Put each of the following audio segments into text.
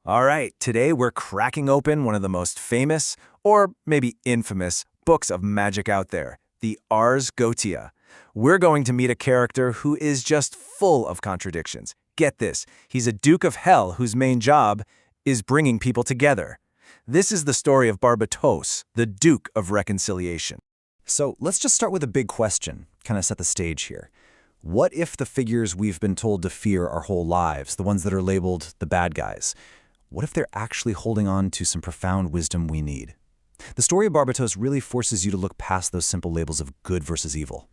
All right, today we're cracking open one of the most famous, or maybe infamous, books of magic out there, the Ars Goetia. We're going to meet a character who is just full of contradictions. Get this, he's a Duke of Hell whose main job is bringing people together. This is the story of Barbatos, the Duke of Reconciliation. So let's just start with a big question, kind of set the stage here. What if the figures we've been told to fear our whole lives, the ones that are labeled the bad guys, what if they're actually holding on to some profound wisdom we need? The story of Barbatos really forces you to look past those simple labels of good versus evil.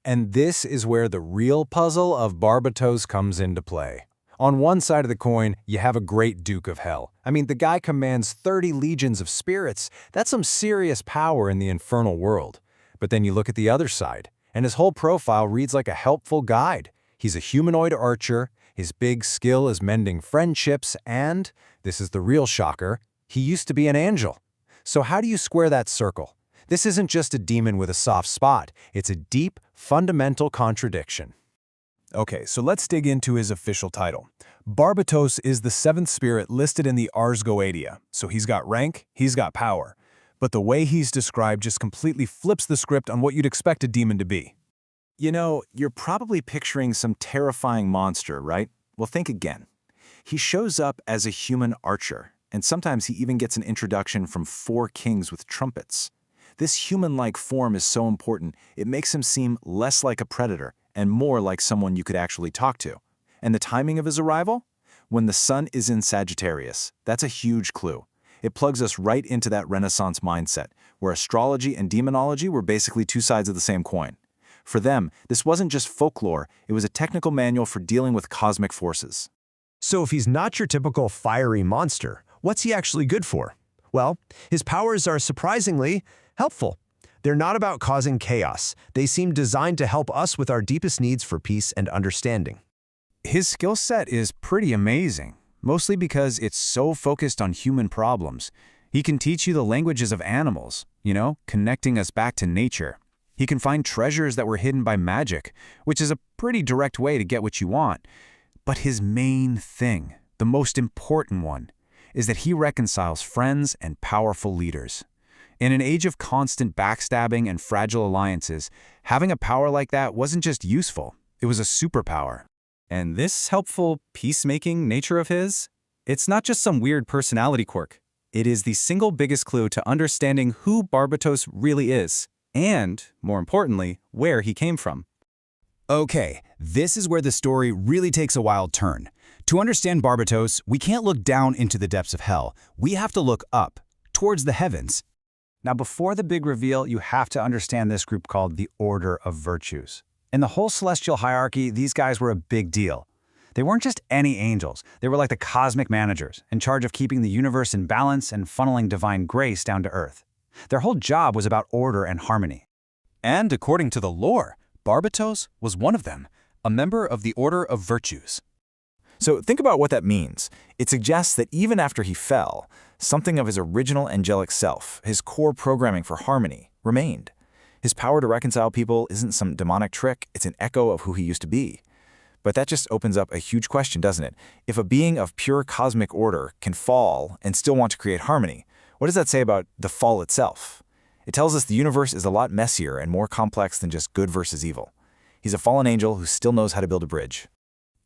And this is where the real puzzle of Barbatos comes into play. On one side of the coin, you have a great Duke of Hell. I mean, the guy commands 30 legions of spirits. That's some serious power in the infernal world. But then you look at the other side, and his whole profile reads like a helpful guide. He's a humanoid archer, his big skill is mending friendships, and, this is the real shocker, he used to be an angel. So how do you square that circle? This isn't just a demon with a soft spot. It's a deep, fundamental contradiction. Okay, so let's dig into his official title. Barbatos is the seventh spirit listed in the Ars Goetia, so he's got rank, he's got power. But the way he's described just completely flips the script on what you'd expect a demon to be. You know, you're probably picturing some terrifying monster, right? Well, think again. He shows up as a human archer, and sometimes he even gets an introduction from 4 kings with trumpets. This human-like form is so important, it makes him seem less like a predator and more like someone you could actually talk to. And the timing of his arrival? When the sun is in Sagittarius. That's a huge clue. It plugs us right into that Renaissance mindset, where astrology and demonology were basically 2 sides of the same coin. For them, this wasn't just folklore, it was a technical manual for dealing with cosmic forces. So if he's not your typical fiery monster, what's he actually good for? Well, his powers are surprisingly helpful. They're not about causing chaos. They seem designed to help us with our deepest needs for peace and understanding. His skill set is pretty amazing, mostly because it's so focused on human problems. He can teach you the languages of animals, connecting us back to nature. He can find treasures that were hidden by magic, which is a pretty direct way to get what you want. But his main thing, the most important one, is that he reconciles friends and powerful leaders. In an age of constant backstabbing and fragile alliances, having a power like that wasn't just useful, it was a superpower. And this helpful, peacemaking nature of his? It's not just some weird personality quirk. It is the single biggest clue to understanding who Barbatos really is, and, more importantly, where he came from. Okay, this is where the story really takes a wild turn. To understand Barbatos, we can't look down into the depths of hell. We have to look up, towards the heavens. Now, before the big reveal, you have to understand this group called the Order of Virtues. In the whole celestial hierarchy, these guys were a big deal. They weren't just any angels. They were like the cosmic managers, in charge of keeping the universe in balance and funneling divine grace down to Earth. Their whole job was about order and harmony. And according to the lore, Barbatos was one of them, a member of the Order of Virtues. So think about what that means. It suggests that even after he fell, something of his original angelic self, his core programming for harmony, remained. His power to reconcile people isn't some demonic trick, it's an echo of who he used to be. But that just opens up a huge question, doesn't it? If a being of pure cosmic order can fall and still want to create harmony, what does that say about the fall itself? It tells us the universe is a lot messier and more complex than just good versus evil. He's a fallen angel who still knows how to build a bridge.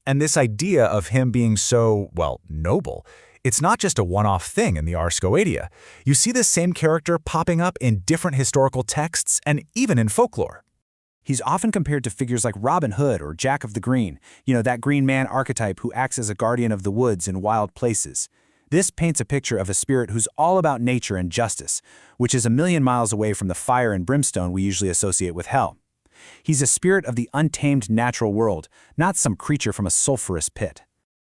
And this idea of him being so, noble, it's not just a one-off thing in the Ars Goetia. You see this same character popping up in different historical texts and even in folklore. He's often compared to figures like Robin Hood or Jack of the Green, that green man archetype who acts as a guardian of the woods in wild places. This paints a picture of a spirit who's all about nature and justice, which is a million miles away from the fire and brimstone we usually associate with hell. He's a spirit of the untamed natural world, not some creature from a sulfurous pit.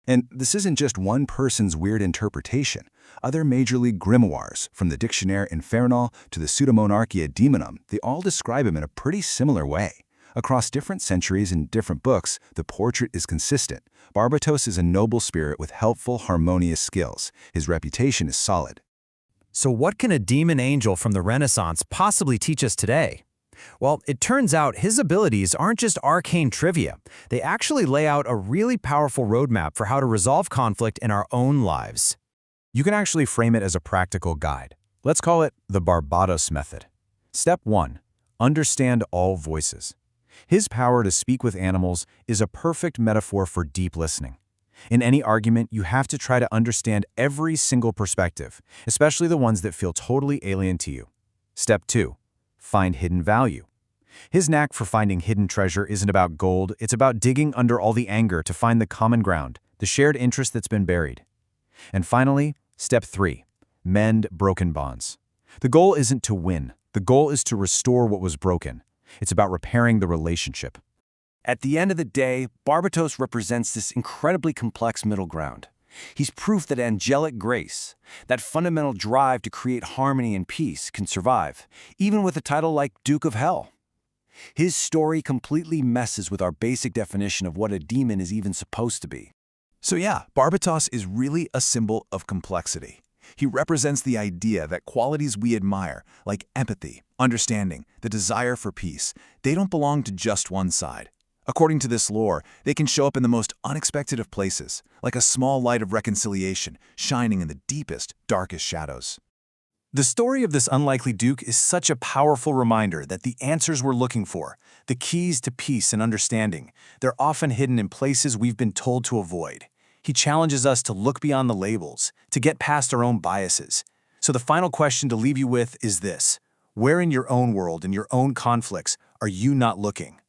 And this isn't just one person's weird interpretation. Other major league grimoires, from the Dictionnaire Infernal to the Pseudomonarchia Daemonum, they all describe him in a pretty similar way. Across different centuries and different books, the portrait is consistent. Barbatos is a noble spirit with helpful, harmonious skills. His reputation is solid. So what can a demon angel from the Renaissance possibly teach us today? Well, it turns out his abilities aren't just arcane trivia. They actually lay out a really powerful roadmap for how to resolve conflict in our own lives. You can actually frame it as a practical guide. Let's call it the Barbatos method. Step 1. Understand all voices. His power to speak with animals is a perfect metaphor for deep listening. In any argument, you have to try to understand every single perspective, especially the ones that feel totally alien to you. Step 2. Find hidden value. His knack for finding hidden treasure isn't about gold, it's about digging under all the anger to find the common ground, the shared interest that's been buried. And finally, Step 3. Mend broken bonds. The goal isn't to win. The goal is to restore what was broken. It's about repairing the relationship. At the end of the day, Barbatos represents this incredibly complex middle ground. He's proof that angelic grace, that fundamental drive to create harmony and peace, can survive, even with a title like Duke of Hell. His story completely messes with our basic definition of what a demon is even supposed to be. So yeah, Barbatos is really a symbol of complexity. He represents the idea that qualities we admire, like empathy, understanding, the desire for peace, they don't belong to just one side. According to this lore, they can show up in the most unexpected of places, like a small light of reconciliation shining in the deepest, darkest shadows. The story of this unlikely Duke is such a powerful reminder that the answers we're looking for, the keys to peace and understanding, they're often hidden in places we've been told to avoid. He challenges us to look beyond the labels, to get past our own biases. So the final question to leave you with is this: where in your own world, in your own conflicts, are you not looking?